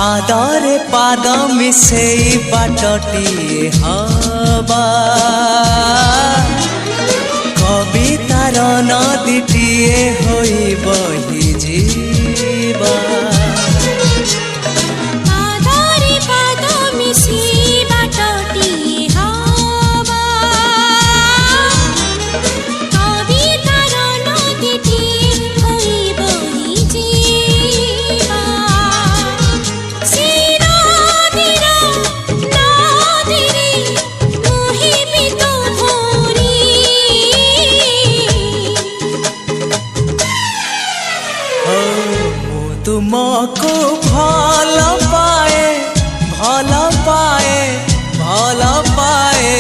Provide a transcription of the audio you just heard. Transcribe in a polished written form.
पादरे पाद मिसेई बाटटी हवा कवितार नदीटीए होई बही जीवा पादरे पाद मिसेई बाटटी हवा कवितार नदीटीए होई बही जीवा तुमको भल पाए भल पाए भल पाए